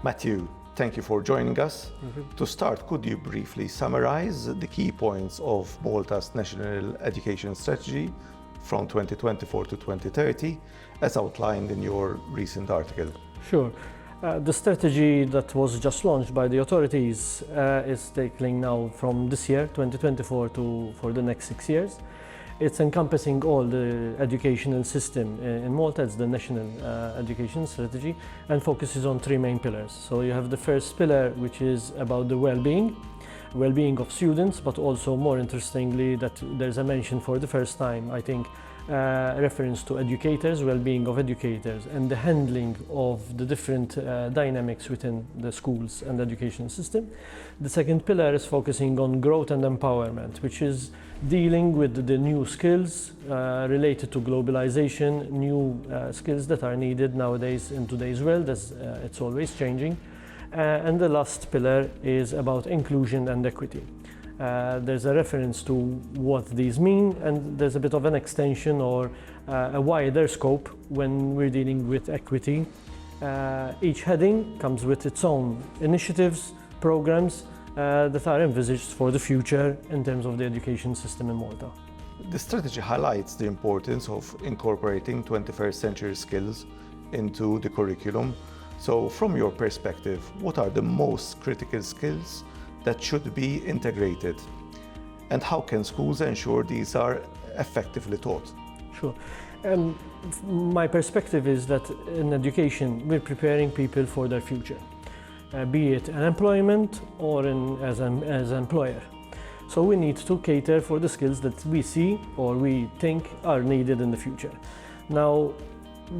Matthew, thank you for joining us. To start, could you briefly summarize the key points of Malta's National Education Strategy from 2024 to 2030, as outlined in your recent article? Sure. The strategy that was just launched by the authorities is taking now from this year, 2024, for the next 6 years. It's encompassing all the educational system in Malta. It's the National Education Strategy and focuses on 3 main pillars. So you have the first pillar, which is about the well-being of students, but also more interestingly that there's a mention for the first time, I think, reference to educators, well-being of educators, and the handling of the different dynamics within the schools and the education system. The second pillar is focusing on growth and empowerment, which is dealing with the new skills related to globalization, new skills that are needed nowadays in today's world, as it's always changing. And the last pillar is about inclusion and equity. There's a reference to what these mean, and there's a bit of an extension or a wider scope when we're dealing with equity. Each heading comes with its own initiatives, programs that are envisaged for the future in terms of the education system in Malta. The strategy highlights the importance of incorporating 21st century skills into the curriculum. So from your perspective, what are the most critical skills that should be integrated, and how can schools ensure these are effectively taught? Sure. My perspective is that in education we're preparing people for their future, be it an employment or as an employer. So we need to cater for the skills that we see or we think are needed in the future. Now,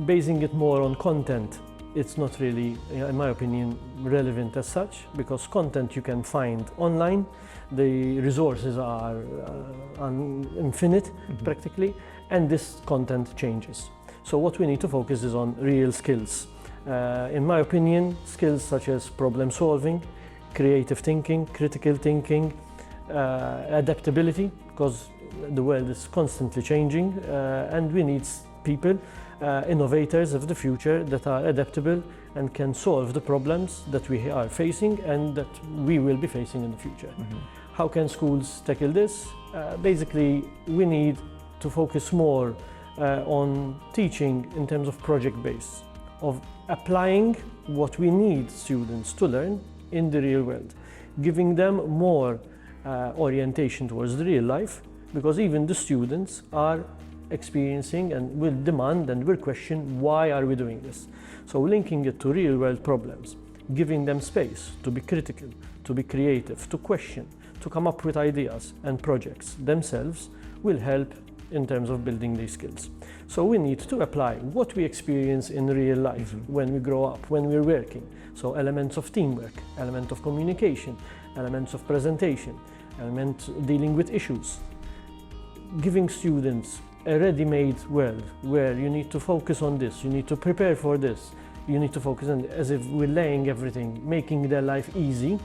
basing it more on content, it's not really, in my opinion, relevant as such, because content you can find online. The resources are infinite, practically, and this content changes. So what we need to focus is on real skills. In my opinion, skills such as problem solving, creative thinking, critical thinking, adaptability, because the world is constantly changing, and we need people, innovators of the future that are adaptable and can solve the problems that we are facing and that we will be facing in the future. How can schools tackle this? Basically, we need to focus more on teaching in terms of project-based, of applying what we need students to learn in the real world, giving them more orientation towards the real life, because even the students are experiencing and will demand and will question, why are we doing this? So linking it to real world problems, giving them space to be critical, to be creative, to question, to come up with ideas and projects themselves will help in terms of building these skills. So we need to apply what we experience in real life when we grow up, when we're working. So elements of teamwork, element of communication, elements of presentation, element dealing with issues. Giving students a ready-made world where you need to focus on this, you need to prepare for this, you need to focus on, as if we're laying everything, making their life easy,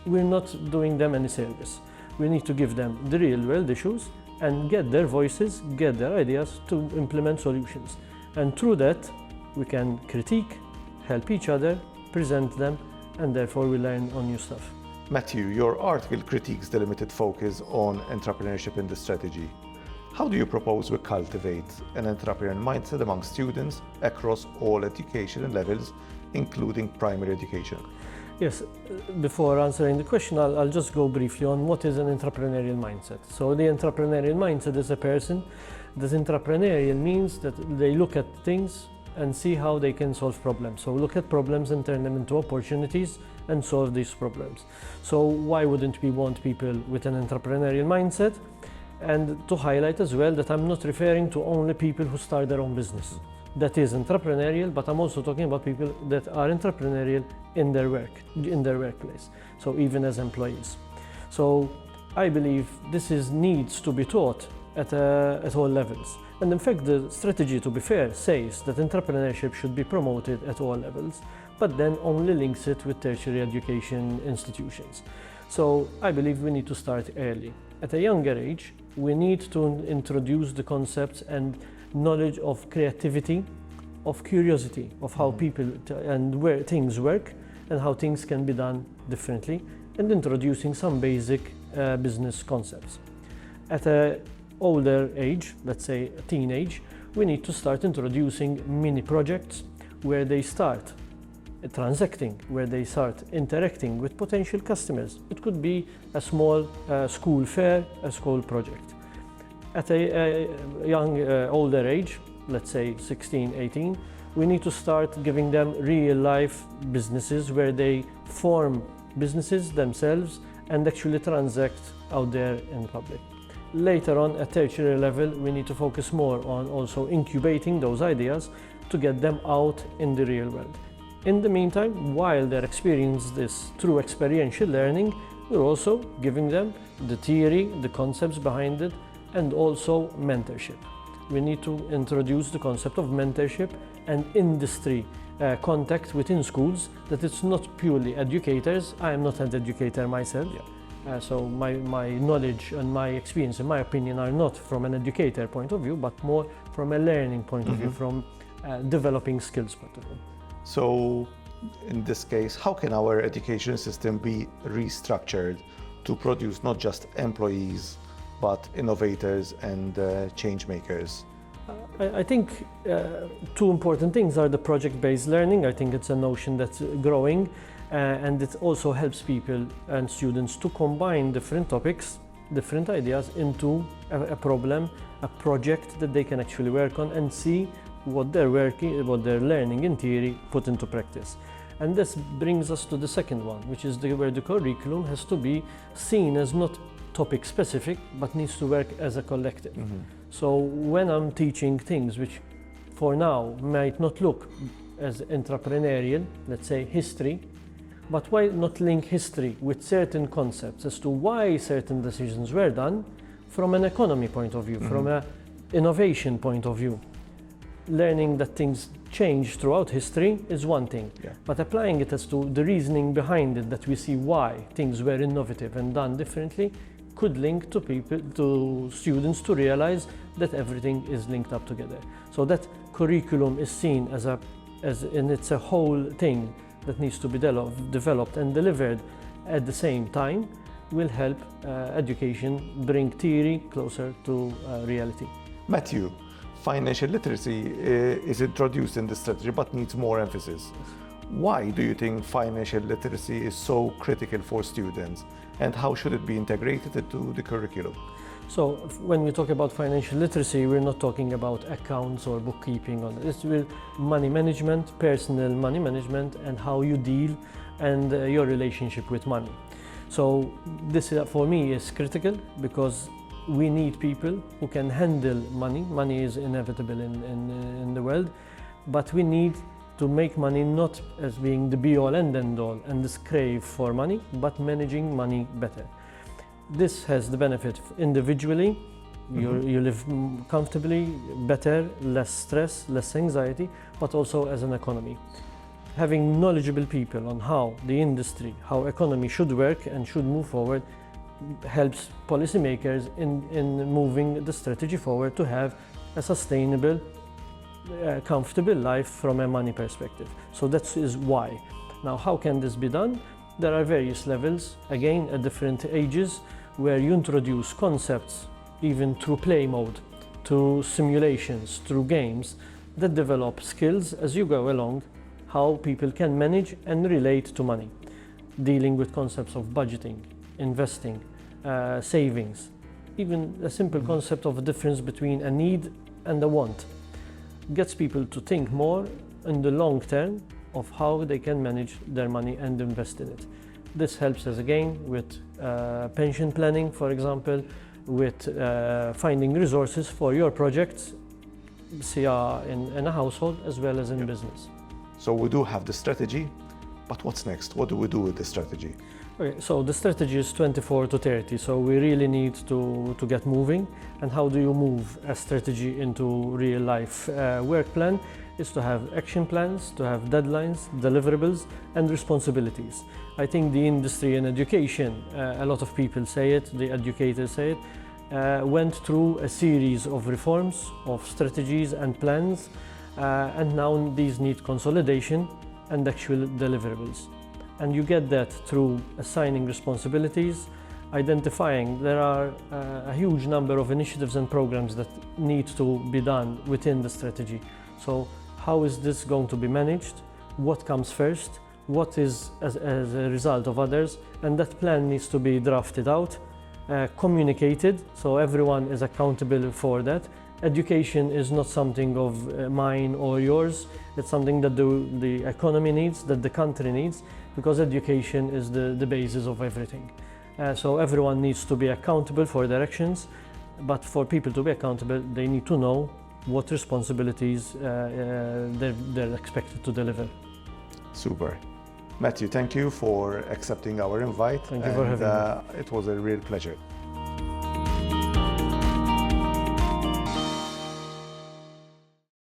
we're not doing them any service. We need to give them the real world issues and get their voices, get their ideas to implement solutions. And through that, we can critique, help each other, present them, and therefore we learn on new stuff. Matthew, your article critiques the limited focus on entrepreneurship in the strategy. How do you propose we cultivate an entrepreneurial mindset among students across all education levels, including primary education? Yes, before answering the question, I'll just go briefly on what is an entrepreneurial mindset. So the entrepreneurial mindset is a person that entrepreneurial means that they look at things and see how they can solve problems. So look at problems and turn them into opportunities and solve these problems. So why wouldn't we want people with an entrepreneurial mindset? And to highlight as well that I'm not referring to only people who start their own business. That is entrepreneurial, but I'm also talking about people that are entrepreneurial in their work, in their workplace. So even as employees. So I believe this needs to be taught at all levels. And in fact, the strategy, to be fair, says that entrepreneurship should be promoted at all levels, but then only links it with tertiary education institutions. So I believe we need to start early. At a younger age, we need to introduce the concepts and knowledge of creativity, of curiosity, of how people and where things work, and how things can be done differently, and introducing some basic business concepts. At an older age, let's say a teenage, we need to start introducing mini projects where they start transacting, where they start interacting with potential customers. It could be a small school fair, a school project. At a young, older age, let's say 16, 18, we need to start giving them real-life businesses where they form businesses themselves and actually transact out there in the public. Later on, at tertiary level, we need to focus more on also incubating those ideas to get them out in the real world. In the meantime, while they're experiencing this through experiential learning, we're also giving them the theory, the concepts behind it, and also mentorship. We need to introduce the concept of mentorship and industry contact within schools, that it's not purely educators. I am not an educator myself. Yeah. So my knowledge and my experience, in my opinion, are not from an educator point of view, but more from a learning point of view, from developing skills point of view. So in this case, how can our education system be restructured to produce not just employees, but innovators and change makers? I think two important things are the project-based learning. I think it's a notion that's growing, and it also helps people and students to combine different topics, different ideas into a problem, a project that they can actually work on and see what they're learning in theory put into practice. And this brings us to the second one, which is where the curriculum has to be seen as not topic specific, but needs to work as a collective. So when I'm teaching things which for now might not look as entrepreneurial, let's say history, but why not link history with certain concepts as to why certain decisions were done from an economy point of view, from an innovation point of view. Learning that things change throughout history is one thing, but applying it as to the reasoning behind it, that we see why things were innovative and done differently, could link to people, to students, to realize that everything is linked up together. So that curriculum is seen as it's a whole thing that needs to be developed and delivered at the same time, will help education bring theory closer to reality. Matthew, financial literacy is introduced in the strategy but needs more emphasis. Why do you think financial literacy is so critical for students, and how should it be integrated into the curriculum? So when we talk about financial literacy, we're not talking about accounts or bookkeeping. It's money management, personal money management, and how you deal and your relationship with money. So this for me is critical, because we need people who can handle money. Money is inevitable in the world, but we need to make money not as being the be-all and end-all and this crave for money, but managing money better. This has the benefit individually. You live comfortably, better, less stress, less anxiety, but also as an economy. Having knowledgeable people on how the industry, how economy should work and should move forward, helps policymakers in moving the strategy forward to have a sustainable, comfortable life from a money perspective. So that is why. Now, how can this be done? There are various levels, again at different ages, where you introduce concepts, even through play mode, through simulations, through games, that develop skills as you go along, how people can manage and relate to money, dealing with concepts of budgeting, investing, savings, even a simple concept of a difference between a need and a want, gets people to think more in the long term of how they can manage their money and invest in it. This helps us again with pension planning, for example, with finding resources for your projects, in a household as well as in business. So we do have the strategy, but what's next? What do we do with the strategy? Okay, so the strategy is 24 to 30, so we really need to get moving. And how do you move a strategy into real life? Work plan is to have action plans, to have deadlines, deliverables, and responsibilities. I think the industry and education, a lot of people say it, the educators say it, went through a series of reforms, of strategies and plans, and now these need consolidation and actual deliverables. And you get that through assigning responsibilities, identifying there are a huge number of initiatives and programs that need to be done within the strategy. So how is this going to be managed? What comes first? What is as a result of others? And that plan needs to be drafted out, communicated, so everyone is accountable for that. Education is not something of mine or yours. It's something that the economy needs, that the country needs, because education is the basis of everything. So everyone needs to be accountable for their actions, but for people to be accountable, they need to know what responsibilities they're expected to deliver. Super. Matthew, thank you for accepting our invite. Thank you for having me. It was a real pleasure.